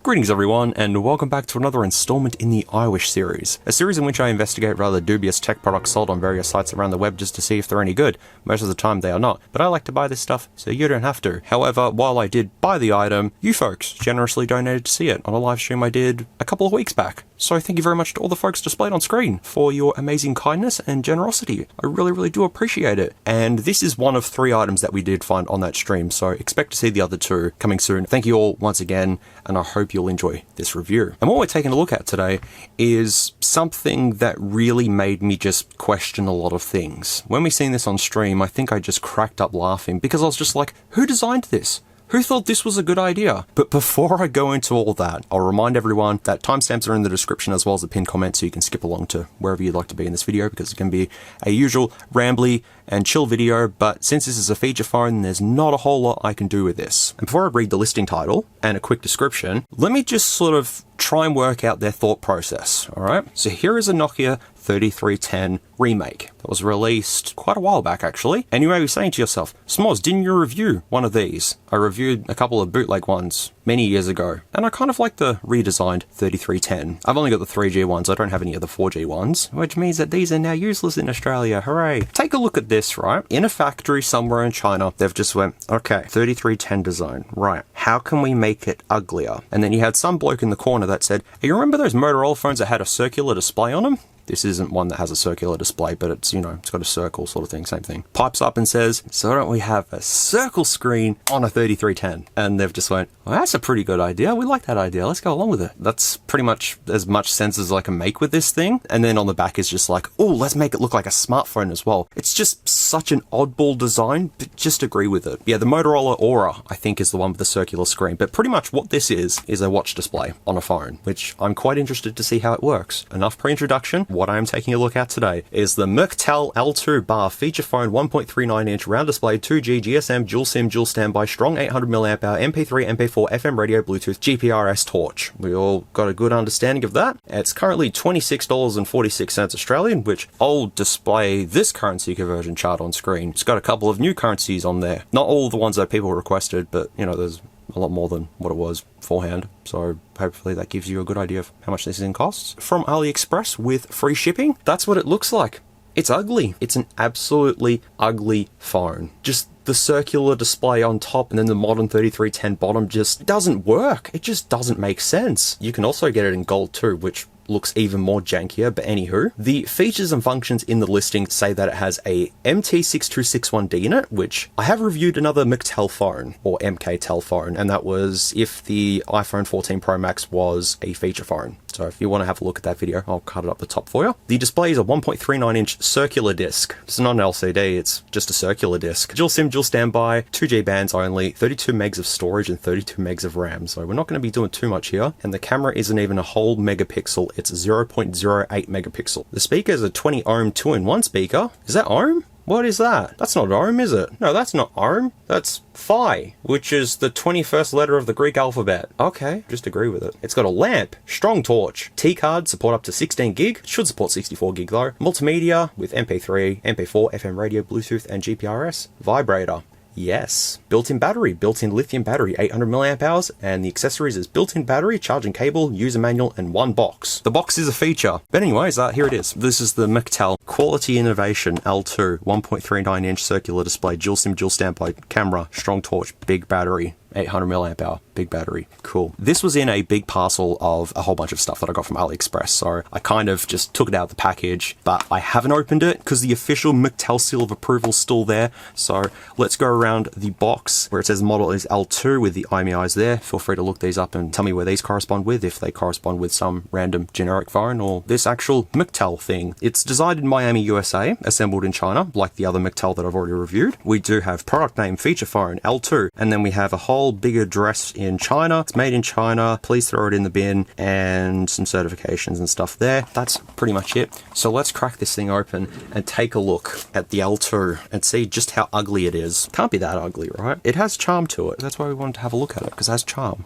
Greetings everyone, and welcome back to another installment in the iWish series, a series in which I investigate rather dubious tech products sold on various sites around the web just to see if they're any good. Most of the time they are not, but I like to buy this stuff so you don't have to. However, while I did buy the item, you folks generously donated to see it on a live stream I did a couple of weeks back. So thank you very much to all the folks displayed on screen for your amazing kindness and generosity. I really do appreciate it. And this is one of 3 items that we did find on that stream, so expect to see the other 2 coming soon. Thank you all once again, and I hope you'll enjoy this review. And what we're taking a look at today is something that really made me just question a lot of things. When we seen this on stream, I think I just cracked up laughing because I was just like, who designed this? Who thought this was a good idea? But before I go into all that, I'll remind everyone that timestamps are in the description as well as the pinned comment, so you can skip along to wherever you'd like to be in this video, because it can be a usual rambly and chill video, but since this is a feature phone, there's not a whole lot I can do with this. And before I read the listing title and a quick description, let me just sort of try and work out their thought process, alright? So here is a Nokia 3310 remake that was released quite a while back actually, and you may be saying to yourself, SMOOREZ, didn't you review one of these? I reviewed a couple of bootleg ones many years ago, and I kind of like the redesigned 3310. I've only got the 3G ones, I don't have any of the 4G ones, which means that these are now useless in Australia, hooray. Take a look at this, right? In a factory somewhere in China, they've just went, okay, 3310 design, right, how can we make it uglier? And then you had some bloke in the corner that said, hey, you remember those Motorola phones that had a circular display on them? This isn't one that has a circular display, but it's, you know, it's got a circle sort of thing, same thing. Pipes up and says, so don't we have a circle screen on a 3310? And they've just went, well, that's a pretty good idea. We like that idea. Let's go along with it. That's pretty much as much sense as I can make with this thing. And then on the back is just like, oh, let's make it look like a smartphone as well. It's just such an oddball design, but just agree with it. Yeah, the Motorola Aura, I think, is the one with the circular screen. But pretty much what this is a watch display on a phone, which I'm quite interested to see how it works. Enough pre-introduction. What I am taking a look at today is the MKTEL L2 Feature Phone 1.39-inch round display 2G GSM dual SIM dual standby strong 800 mAh MP3 MP4 FM radio Bluetooth GPRS torch. We all got a good understanding of that. It's currently $26.46 Australian, which I'll display this currency conversion chart on screen. It's got a couple of new currencies on there. Not all the ones that people requested, but you know, there's a lot more than what it was beforehand, so hopefully that gives you a good idea of how much this thing costs. From AliExpress with free shipping, that's what it looks like. It's ugly. It's an absolutely ugly phone. Just the circular display on top and then the modern 3310 bottom just doesn't work. It just doesn't make sense. You can also get it in gold too, which looks even more jankier, but anywho. The features and functions in the listing say that it has a MT6261D in it, which I have reviewed another MKTEL phone, or MKTEL phone, and that was if the iPhone 14 Pro Max was a feature phone. So if you want to have a look at that video, I'll cut it up the top for you. The display is a 1.39-inch circular disc. It's not an LCD, it's just a circular disc. Dual SIM, dual standby, 2G bands only, 32 megs of storage and 32 megs of RAM. So we're not going to be doing too much here. And the camera isn't even a whole megapixel, it's 0.08 megapixel. The speaker is a 20 ohm 2-in-1 speaker. Is that ohm? What is that? That's not ohm, is it? No, that's not ohm. That's phi, which is the 21st letter of the Greek alphabet. Okay, just agree with it. It's got a lamp, strong torch, T-card, support up to 16 gig, should support 64 gig though, multimedia with MP3, MP4, FM radio, Bluetooth and GPRS, vibrator. Yes. Built-in battery, built-in lithium battery, 800 mAh, and the accessories is built-in battery, charging cable, user manual, and 1 box. The box is a feature. But anyways, here it is. This is the MKTEL Quality Innovation L2 1.39-inch circular display, dual SIM, dual standby, camera, strong torch, big battery, 800 mAh, big battery, cool. This was in a big parcel of a whole bunch of stuff that I got from AliExpress, so I kind of just took it out of the package, but I haven't opened it because the official MKTEL seal of approval is still there. So let's go around the box where it says the model is L2 with the IMEIs there. Feel free to look these up and tell me where these correspond with, if they correspond with some random generic phone or this actual MKTEL thing. It's designed in Miami, USA, assembled in China, like the other MKTEL that I've already reviewed. We do have product name, feature phone, L2, and then we have a whole big address in China. It's made in China, please throw it in the bin, and some certifications and stuff there. That's pretty much it. So let's crack this thing open and take a look at the L2 and see just how ugly it is. Can't be that ugly, right? It has charm to it. That's why we wanted to have a look at it, because it has charm.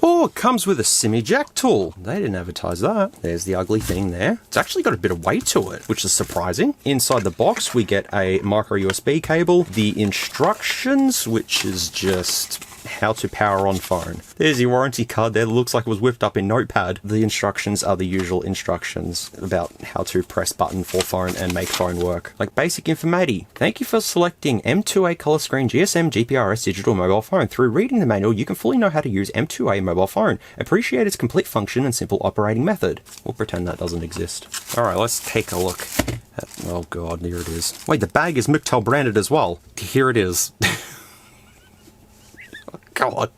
Oh, it comes with a SIM eject tool. They didn't advertise that. There's the ugly thing there. It's actually got a bit of weight to it, which is surprising. Inside the box, we get a micro USB cable, the instructions, which is just how to power on phone. There's your warranty card there that looks like it was whipped up in Notepad. The instructions are the usual instructions about how to press button for phone and make phone work. Like basic informati. Thank you for selecting M2A color screen GSM GPRS digital mobile phone. Through reading the manual, you can fully know how to use M2A mobile phone. Appreciate its complete function and simple operating method. We'll pretend that doesn't exist. Alright, let's take a look. Oh god, here it is. Wait, the bag is MKTEL branded as well. Here it is. Come on.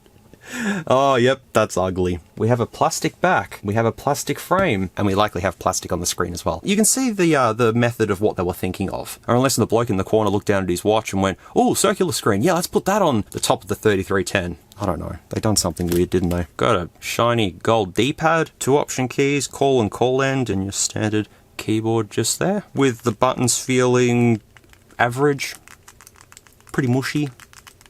Oh, yep, that's ugly. We have a plastic back, we have a plastic frame, and we likely have plastic on the screen as well. You can see the method of what they were thinking of. Or unless the bloke in the corner looked down at his watch and went, oh, circular screen, yeah, let's put that on the top of the 3310. I don't know. They done something weird, didn't they? Got a shiny gold D-pad, 2 option keys, call and call end, and your standard keyboard just there. With the buttons feeling average, pretty mushy.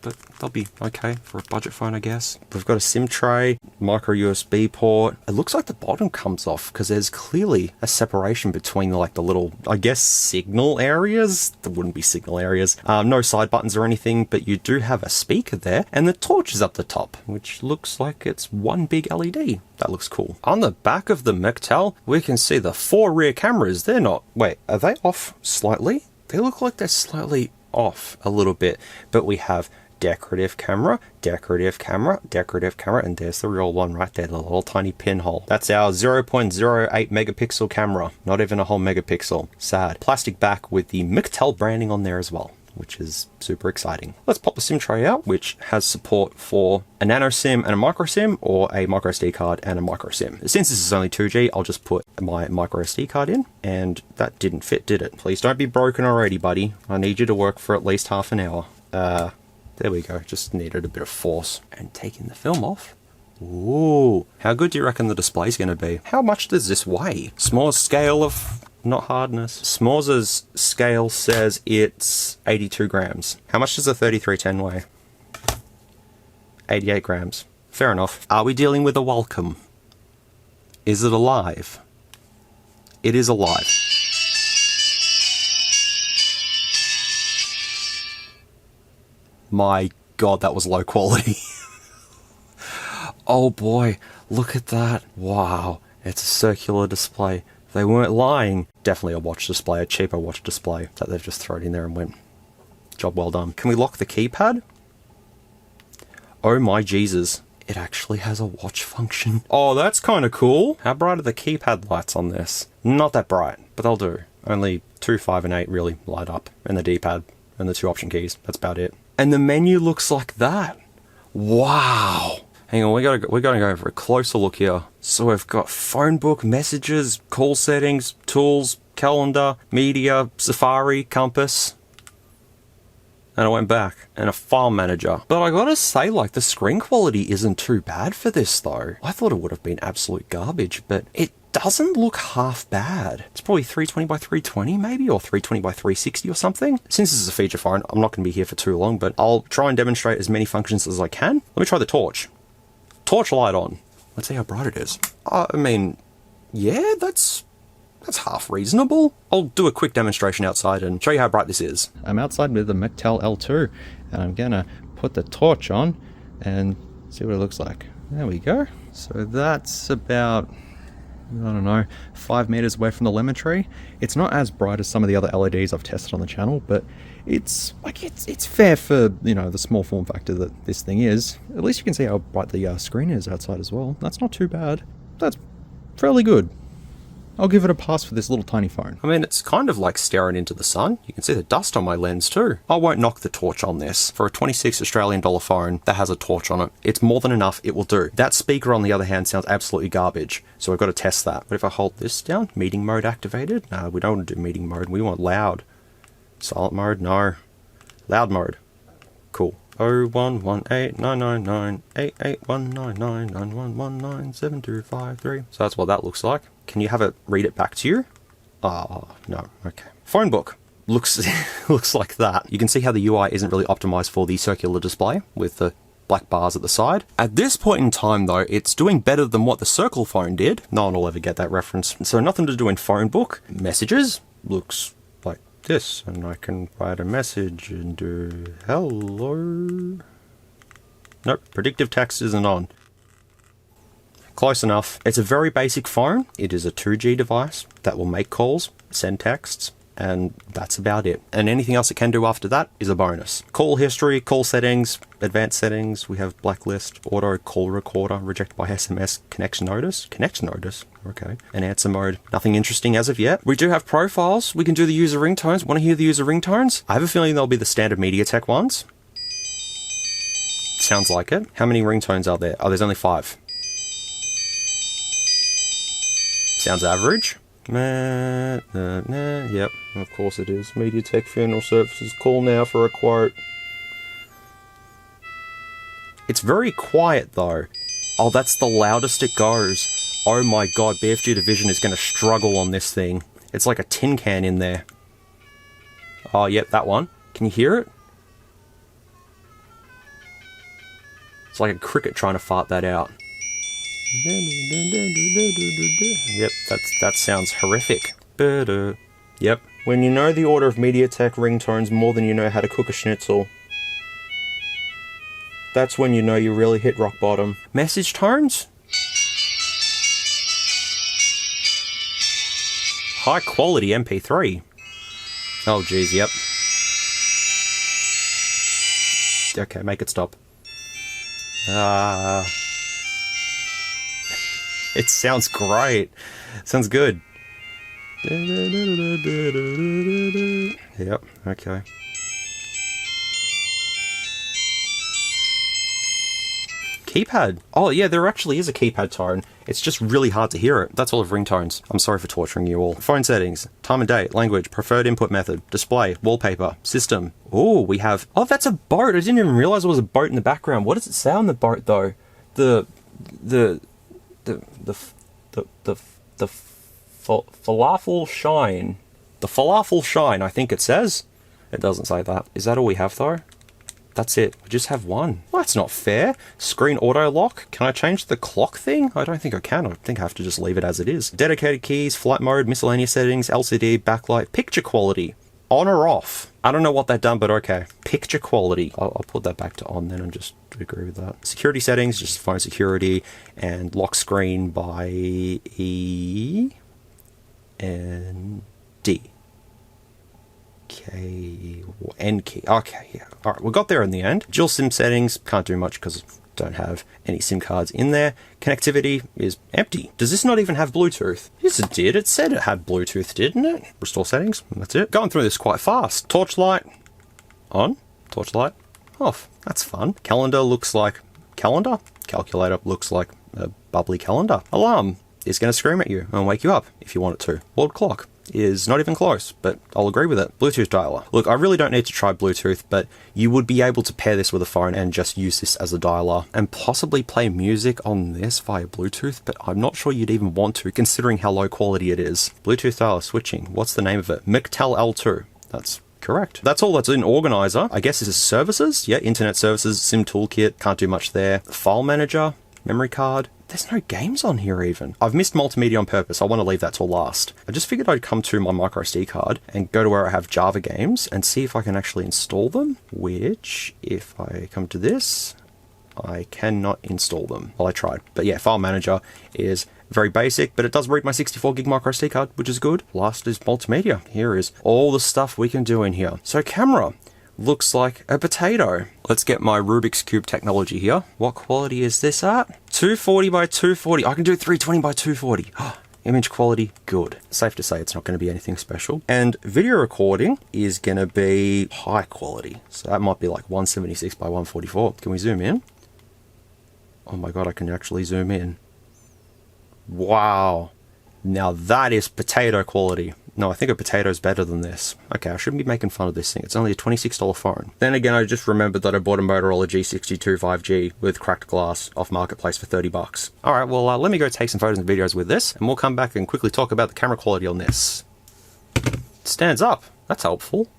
But they'll be okay for a budget phone, I guess. We've got a SIM tray, micro USB port. It looks like the bottom comes off because there's clearly a separation between like the little, I guess, signal areas. There wouldn't be signal areas. No side buttons or anything, but you do have a speaker there, and the torch is up the top, which looks like it's one big LED. That looks cool. On the back of the MKTEL, we can see the 4 rear cameras. They're not, wait, are they off slightly? They look like they're slightly off a little bit, but we have decorative camera, decorative camera, decorative camera, and there's the real one right there, the little tiny pinhole. That's our 0.08 megapixel camera, not even a whole megapixel. Sad. Plastic back with the MKTEL branding on there as well, which is super exciting. Let's pop the SIM tray out, which has support for a nano SIM and a micro SIM, or a micro SD card and a micro SIM. Since this is only 2G, I'll just put my micro SD card in, and that didn't fit, did it? Please don't be broken already, buddy. I need you to work for at least half an hour. There we go, just needed a bit of force. And taking the film off. Ooh, how good do you reckon the display's gonna be? How much does this weigh? SMOOREZ scale of, not hardness. SMOOREZ's scale says it's 82 grams. How much does the 3310 weigh? 88 grams. Fair enough. Are we dealing with a Welcome? Is it alive? It is alive. My god, that was low quality. Oh boy, look at that. Wow, it's a circular display. They weren't lying. Definitely a watch display, a cheaper watch display that they've just thrown in there and went, job well done. Can we lock the keypad? Oh my Jesus, it actually has a watch function. Oh, that's kind of cool. How bright are the keypad lights on this? Not that bright, but they'll do. Only 2, 5, and 8 really light up, and the D-pad and the 2 option keys. That's about it. And the menu looks like that. Wow. Hang on, we're gonna go for a closer look here. So we've got Phonebook, messages, call settings, tools, calendar, media, Safari, compass. And I went back, and a file manager. But I gotta say, like, the screen quality isn't too bad for this though. I thought it would have been absolute garbage, but it doesn't look half bad. It's probably 320 by 320 maybe, or 320 by 360 or something. Since this is a feature phone, I'm not going to be here for too long, but I'll try and demonstrate as many functions as I can. Let me try the torch. Torch light on. Let's see how bright it is. I mean, yeah, that's half reasonable. I'll do a quick demonstration outside and show you how bright this is. I'm outside with the MKTEL L2, and I'm gonna put the torch on and see what it looks like. There we go. So that's about, I don't know, 5 meters away from the lemon tree. It's not as bright as some of the other LEDs I've tested on the channel, but it's like it's fair for, you know, the small form factor that this thing is. At least you can see how bright the screen is outside as well. That's not too bad. That's fairly good. I'll give it a pass for this little tiny phone. I mean, it's kind of like staring into the sun. You can see the dust on my lens too. I won't knock the torch on this. For a 26 Australian dollar phone that has a torch on it, it's more than enough, it will do. That speaker on the other hand sounds absolutely garbage, so we've got to test that. But if I hold this down, meeting mode activated? No, we don't want to do meeting mode, we want loud. Silent mode? No. Loud mode. Cool. 01189988199991197253. So that's what that looks like. Can you have it read it back to you? Oh, no. Okay. Phonebook looks like that. You can see how the UI isn't really optimized for the circular display with the black bars at the side. At this point in time though, it's doing better than what the Circle phone did. No one will ever get that reference. So nothing to do in Phonebook. Messages looks like this, and I can write a message and do hello. Nope, predictive text isn't on. Close enough. It's a very basic phone. It is a 2G device that will make calls, send texts, and that's about it. And anything else it can do after that is a bonus. Call history, call settings, advanced settings. We have blacklist, auto, call recorder, reject by SMS, connection notice, okay, and answer mode. Nothing interesting as of yet. We do have profiles. We can do the user ringtones. Want to hear the user ringtones? I have a feeling they'll be the standard MediaTek ones. Sounds like it. How many ringtones are there? Oh, there's only 5. Sounds average. Yep, of course it is. MediaTek Funeral Services, call now for a quote. It's very quiet though. Oh, that's the loudest it goes. Oh my god, BFG Division is going to struggle on this thing. It's like a tin can in there. Oh, yep, that one. Can you hear it? It's like a cricket trying to fart that out. Yep, that sounds horrific. Yep. When you know the order of MediaTek ringtones more than you know how to cook a schnitzel, that's when you know you really hit rock bottom. Message tones? High quality MP3. Oh geez, yep. Okay, make it stop. It sounds great. Sounds good. Yep, okay. Keypad. Oh yeah, there actually is a keypad tone. It's just really hard to hear it. That's all of ringtones. I'm sorry for torturing you all. Phone settings, time and date, language, preferred input method, display, wallpaper, system. Oh, we have... Oh, that's a boat. I didn't even realize there was a boat in the background. What does it say on the boat though? The falafel shine. The falafel shine, I think it says. It doesn't say that. Is that all we have though? That's it. We just have one. Well, that's not fair. Screen auto lock. Can I change the clock thing? I don't think I can. I think I have to just leave it as it is. Dedicated keys, flight mode, miscellaneous settings, LCD, backlight, picture quality. On or off? I don't know what they've done, but okay. Picture quality. I'll put that back to on then and just agree with that. Security settings, just phone security, and lock screen by E and D. N key. Okay, yeah. Alright, we got there in the end. Dual SIM settings, can't do much because don't have any SIM cards in there. Connectivity is empty. Does this not even have Bluetooth? Yes, it did. It said it had Bluetooth, didn't it? Restore settings, that's it. Going through this quite fast. Torchlight on, torchlight off. That's fun. Calendar looks like calendar. Calculator looks like a bubbly calendar. Alarm is going to scream at you and wake you up if you want it to. World clock is not even close, but I'll agree with it. Bluetooth dialer. Look, I really don't need to try Bluetooth, but you would be able to pair this with a phone and just use this as a dialer and possibly play music on this via Bluetooth, but I'm not sure you'd even want to considering how low quality it is. Bluetooth dialer switching. What's the name of it? MKTEL L2. That's correct. That's all that's in organizer. I guess this is services. Yeah, internet services, SIM toolkit. Can't do much there. File manager, memory card. There's no games on here even. I've missed multimedia on purpose. I want to leave that till last. I just figured I'd come to my micro SD card and go to where I have Java games and see if I can actually install them, which if I come to this, I cannot install them. Well, I tried. But yeah, file manager is very basic, but it does read my 64 gig micro SD card, which is good. Last is multimedia. Here is all the stuff we can do in here. So camera. Looks like a potato. Let's get my Rubik's Cube technology here. What quality is this at? 240 by 240. I can do 320 by 240. Image quality, good. Safe to say it's not going to be anything special. And video recording is going to be high quality. So that might be like 176 by 144. Can we zoom in? Oh my god, I can actually zoom in. Wow. Now that is potato quality. No, I think a potato is better than this. Okay, I shouldn't be making fun of this thing. It's only a $26 phone. Then again, I just remembered that I bought a Motorola G62 5G with cracked glass off Marketplace for 30 bucks. Alright, well, let me go take some photos and videos with this, and we'll come back and quickly talk about the camera quality on this. It stands up. That's helpful.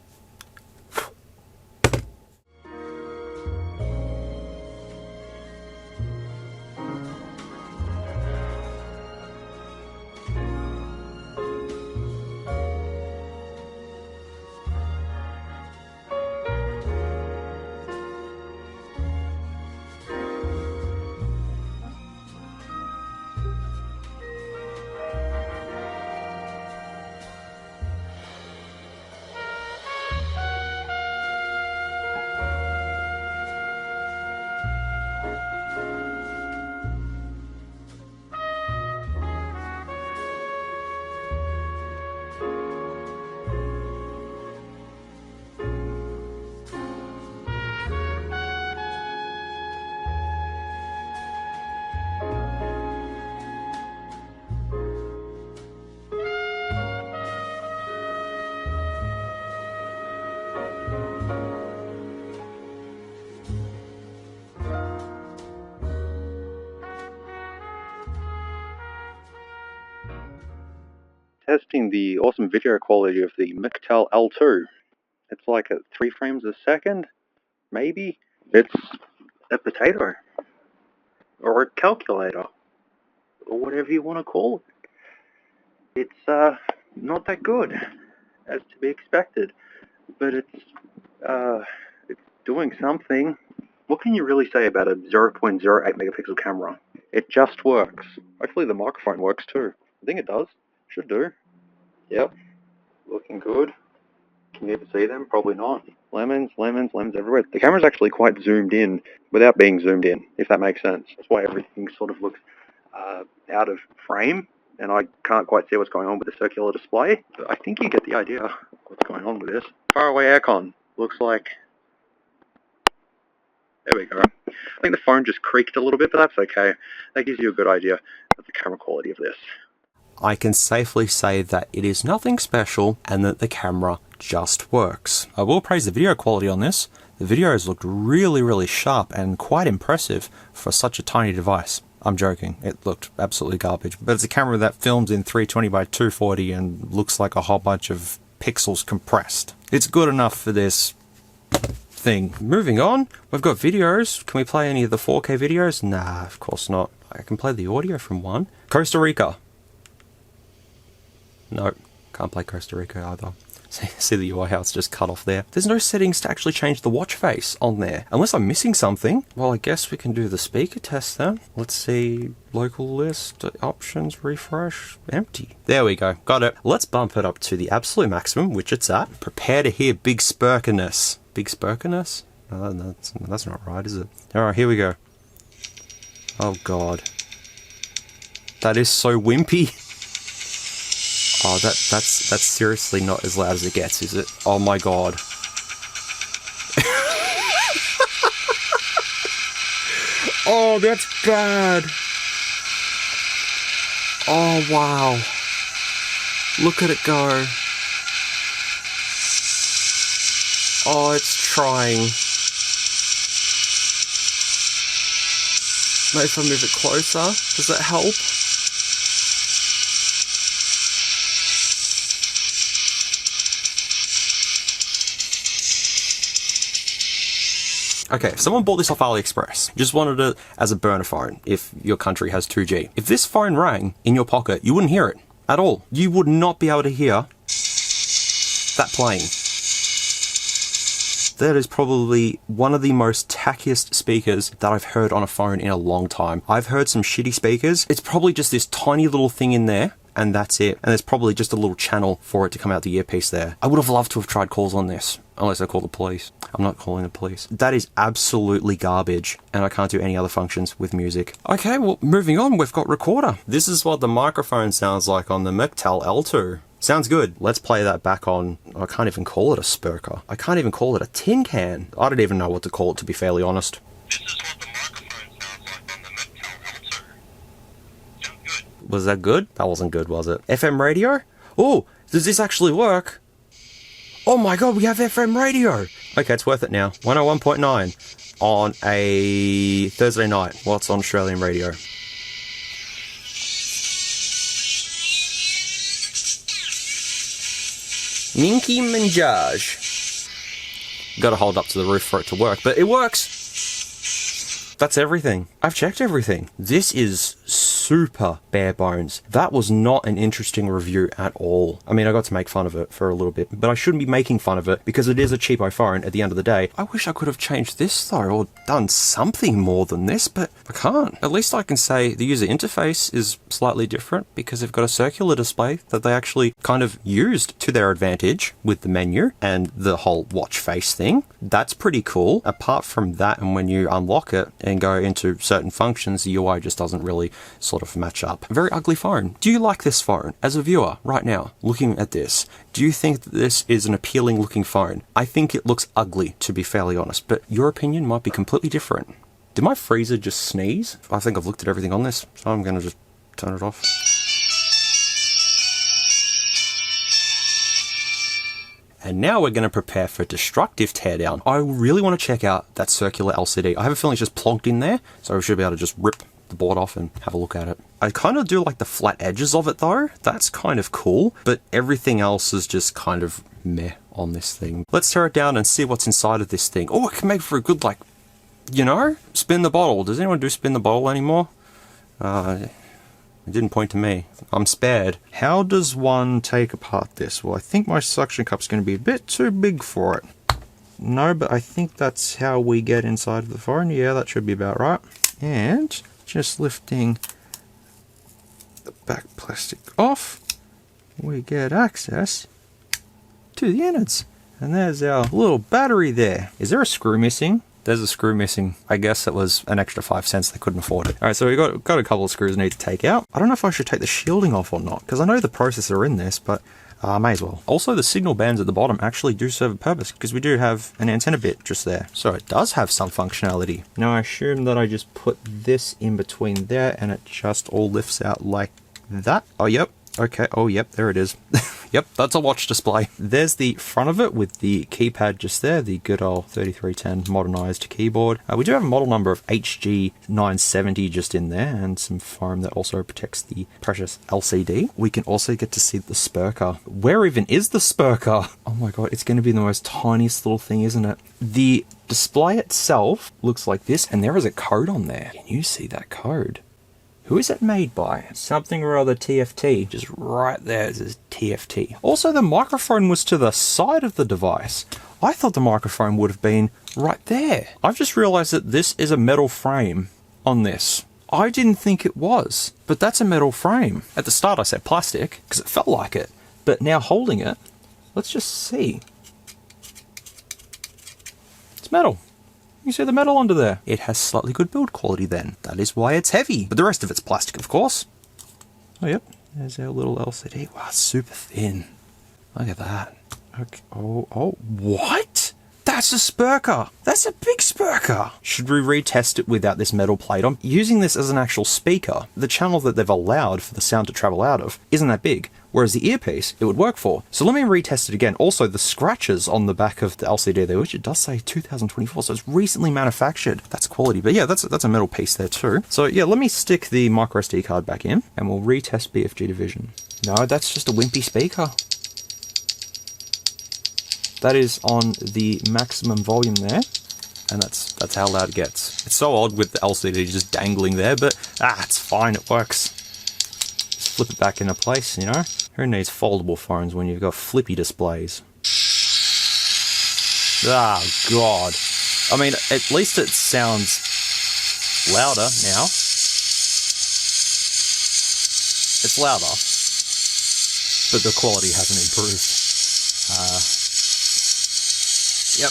testing the awesome video quality of the MKTEL L2. It's like at 3 frames a second, maybe. It's a potato, or a calculator, or whatever you want to call it. It's not that good, as to be expected, but it's doing something. What can you really say about a 0.08 megapixel camera? It just works. Hopefully the microphone works too. I think it does. Should do. Yep. Looking good. Can you even see them? Probably not. Lemons, lemons, lemons everywhere. The camera's actually quite zoomed in without being zoomed in, if that makes sense. That's why everything sort of looks out of frame, and I can't quite see what's going on with the circular display. But I think you get the idea of what's going on with this. Faraway aircon. Looks like... There we go. I think the phone just creaked a little bit, but that's okay. That gives you a good idea of the camera quality of this. I can safely say that it is nothing special and that the camera just works. I will praise the video quality on this. The videos looked really sharp and quite impressive for such a tiny device. I'm joking, it looked absolutely garbage. But it's a camera that films in 320 by 240 and looks like a whole bunch of pixels compressed. It's good enough for this thing. Moving on, we've got videos. Can we play any of the 4K videos? Nah, of course not. I can play the audio from one. Costa Rica. No, can't play Costa Rica either. See the UI, how it's just cut off there. There's no settings to actually change the watch face on there. Unless I'm missing something. Well, I guess we can do the speaker test then. Let's see, local list, options, refresh, empty. There we go, got it. Let's bump it up to the absolute maximum, which it's at. Prepare to hear big spurkiness. Big spurkiness? No, that's not right, is it? Alright, here we go. Oh god. That is so wimpy. Oh, that's seriously not as loud as it gets, is it? Oh my god. Oh, that's bad. Oh, wow. Look at it go. Oh, it's trying. Maybe if I move it closer, does that help? Okay, if someone bought this off AliExpress, just wanted it as a burner phone, if your country has 2G. If this phone rang in your pocket, you wouldn't hear it at all. You would not be able to hear that playing. That is probably one of the most tackiest speakers that I've heard on a phone in a long time. I've heard some shitty speakers. It's probably just this tiny little thing in there, and that's it. And there's probably just a little channel for it to come out the earpiece there. I would have loved to have tried calls on this, unless I call the police. I'm not calling the police. That is absolutely garbage, and I can't do any other functions with music. Okay, well, moving on, we've got recorder. This is what the microphone sounds like on the MKTEL L2. Sounds good. Let's play that back on, I can't even call it a spurker. I can't even call it a tin can. I don't even know what to call it, to be fairly honest. This is what the microphone sounds like on the MKTEL L2. Sounds good. Was that good? That wasn't good, was it? FM radio? Oh, does this actually work? Oh my god, we have FM radio! Okay, it's worth it now. 101.9 on a Thursday night while it's on Australian radio. Minky Minjaj. Gotta hold up to the roof for it to work, but it works! That's everything. I've checked everything. This is super bare bones. That was not an interesting review at all. I mean, I got to make fun of it for a little bit, but I shouldn't be making fun of it because it is a cheapo phone at the end of the day. I wish I could have changed this though, or done something more than this, but I can't. At least I can say the user interface is slightly different because they've got a circular display that they actually kind of used to their advantage with the menu and the whole watch face thing. That's pretty cool. Apart from that, and when you unlock it and go into certain functions, the UI just doesn't really sort of match up. Very ugly phone. Do you like this phone? As a viewer, right now, looking at this, do you think that this is an appealing looking phone? I think it looks ugly, to be fairly honest, but your opinion might be completely different. Did my freezer just sneeze? I think I've looked at everything on this, so I'm gonna just turn it off. And now we're going to prepare for destructive teardown. I really want to check out that circular LCD. I have a feeling it's just plonked in there, so we should be able to just rip the board off and have a look at it. I kind of do like the flat edges of it though. That's kind of cool, but everything else is just kind of meh on this thing. Let's tear it down and see what's inside of this thing. Oh, it can make for a good, like, you know, spin the bottle. Does anyone do spin the bottle anymore? It didn't point to me. I'm spared. How does one take apart this? Well, I think my suction cup's going to be a bit too big for it. No, but I think that's how we get inside of the phone. Yeah, that should be about right. And just lifting the back plastic off, we get access to the innards. And there's our little battery there. Is there a screw missing? There's a screw missing. I guess it was an extra 5 cents. They couldn't afford it. All right, so we got a couple of screws I need to take out. I don't know if I should take the shielding off or not, because I know the processor in this, but may as well. Also, the signal bands at the bottom actually do serve a purpose, because we do have an antenna bit just there. So it does have some functionality. Now I assume that I just put this in between there and it just all lifts out like that. Oh, yep. Okay. Oh, yep. There it is. Yep, that's a watch display. There's the front of it with the keypad just there, the good old 3310 modernized keyboard. We do have a model number of HG970 just in there, and some foam that also protects the precious LCD. We can also get to see the spurker. Where even is the spurker? Oh my god, it's going to be the most tiniest little thing, isn't it? The display itself looks like this, and there is a code on there. Can you see that code? Who is it made by? Something or other TFT. Just right there, it says TFT. Also, the microphone was to the side of the device. I thought the microphone would have been right there. I've just realized that this is a metal frame on this. I didn't think it was, but that's a metal frame. At the start I said plastic, because it felt like it. But now holding it, let's just see. It's metal. You see the metal under there? It has slightly good build quality then. That is why it's heavy. But the rest of it's plastic, of course. Oh, yep. There's our little LCD. Wow, super thin. Look at that. Okay. Oh, what? That's a spurker. That's a big spurker. Should we retest it without this metal plate on? Using this as an actual speaker, the channel that they've allowed for the sound to travel out of isn't that big. Whereas the earpiece, it would work for. So let me retest it again. Also, the scratches on the back of the LCD there, which it does say 2024, so it's recently manufactured. That's quality. But yeah, that's a metal piece there too. So yeah, let me stick the micro SD card back in, and we'll retest BFG division. No, that's just a wimpy speaker. That is on the maximum volume there, and that's how loud it gets. It's so odd with the LCD just dangling there, but it's fine, it works. Just flip it back into place, you know? Who needs foldable phones when you've got flippy displays? Ah, God. I mean, at least it sounds louder now. It's louder, but the quality hasn't improved. Yep.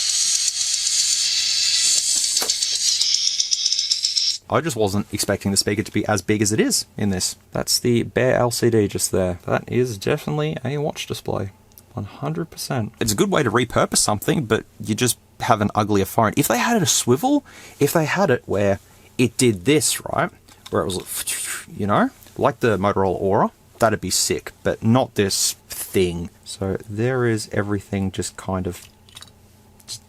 I just wasn't expecting the speaker to be as big as it is in this. That's the bare LCD just there. That is definitely a watch display. 100%. It's a good way to repurpose something, but you just have an uglier phone. If they had a swivel, if they had it where it did this, right? Where it was, you know, like the Motorola Aura, that'd be sick, but not this thing. So there is everything just kind of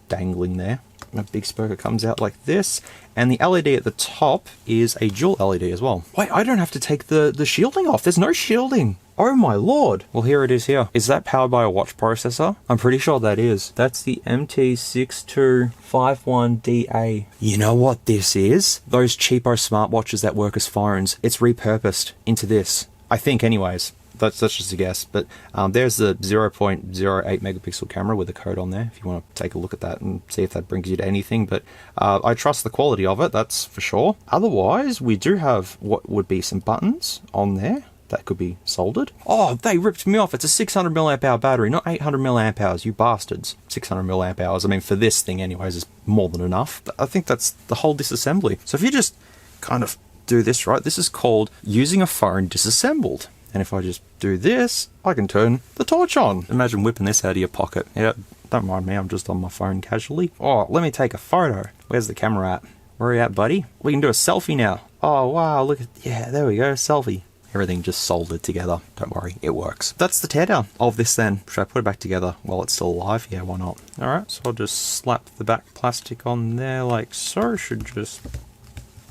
dangling there. A big speaker comes out like this, and the LED at the top is a dual LED as well. Wait, I don't have to take the shielding off. There's no shielding. Oh my lord. Well, here it is here. Is that powered by a watch processor? I'm pretty sure that is. That's the MT6251DA. You know what this is? Those cheapo smartwatches that work as phones. It's repurposed into this. I think anyways. That's just a guess, but there's the 0.08 megapixel camera with a code on there if you want to take a look at that and see if that brings you to anything, but I trust the quality of it, that's for sure. Otherwise, we do have what would be some buttons on there that could be soldered. Oh, they ripped me off. It's a 600 milliamp hour battery, not 800 milliamp hours, you bastards. 600 milliamp hours, I mean, for this thing anyways, is more than enough. I think that's the whole disassembly. So if you just kind of do this right, this is called using a phone disassembled. And if I just do this, I can turn the torch on. Imagine whipping this out of your pocket. Yeah, don't mind me, I'm just on my phone casually. Oh, let me take a photo. Where's the camera at? Where are you at, buddy? We can do a selfie now. Oh, wow, look at, yeah, there we go, selfie. Everything just soldered together. Don't worry, it works. That's the teardown of this then. Should I put it back together while it's still alive? Yeah, why not? All right, so I'll just slap the back plastic on there like so. Should just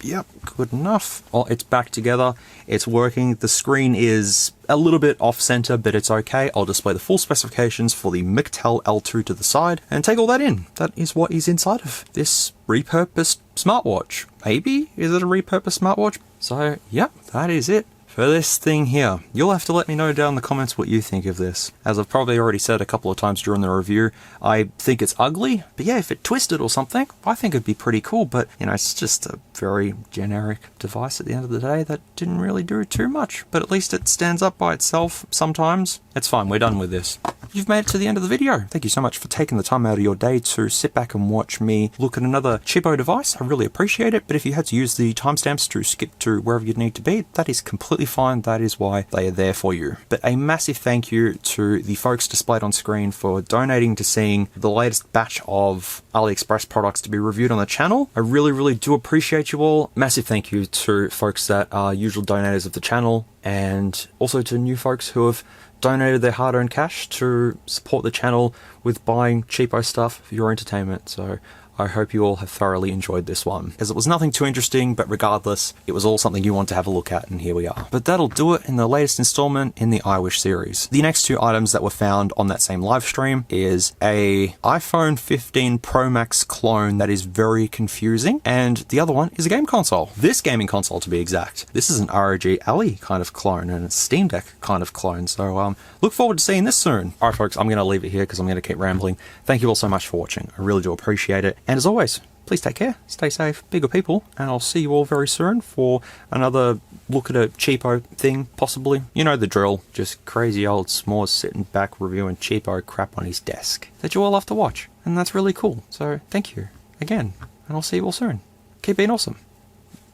Yep, good enough. Well, it's back together. It's working. The screen is a little bit off-center, but it's okay. I'll display the full specifications for the MKTEL L2 to the side and take all that in. That is what is inside of this repurposed smartwatch. Maybe? Is it a repurposed smartwatch? So, yep, that is it for this thing here. You'll have to let me know down in the comments what you think of this. As I've probably already said a couple of times during the review, I think it's ugly, but yeah, if it twisted or something, I think it'd be pretty cool, but you know, it's just a very generic device at the end of the day that didn't really do too much, but at least it stands up by itself sometimes. It's fine, we're done with this. You've made it to the end of the video. Thank you so much for taking the time out of your day to sit back and watch me look at another cheapo device. I really appreciate it, but if you had to use the timestamps to skip to wherever you'd need to be, that is completely fine. That is why they are there for you. But a massive thank you to the folks displayed on screen for donating to seeing the latest batch of AliExpress products to be reviewed on the channel. I really, really do appreciate you all. Massive thank you to folks that are usual donators of the channel, and also to new folks who have donated their hard-earned cash to support the channel with buying cheapo stuff for your entertainment. So I hope you all have thoroughly enjoyed this one, as it was nothing too interesting, but regardless, it was all something you want to have a look at, and here we are. But that'll do it in the latest installment in the iWish series. The next two items that were found on that same live stream is a iPhone 15 Pro Max clone that is very confusing, and the other one is a game console. This gaming console, to be exact. This is an ROG Ally kind of clone and a Steam Deck kind of clone, so look forward to seeing this soon. Alright folks, I'm going to leave it here because I'm going to keep rambling. Thank you all so much for watching. I really do appreciate it. And as always, please take care, stay safe, be good people, and I'll see you all very soon for another look at a cheapo thing, possibly. You know the drill, just crazy old s'mores sitting back reviewing cheapo crap on his desk that you all love to watch, and that's really cool. So thank you again, and I'll see you all soon. Keep being awesome.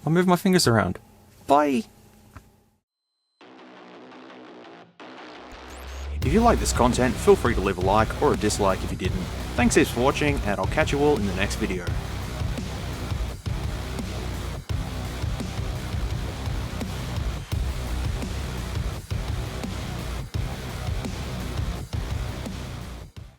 I'll move my fingers around. Bye! If you like this content, feel free to leave a like or a dislike if you didn't. Thanks heaps for watching, and I'll catch you all in the next video.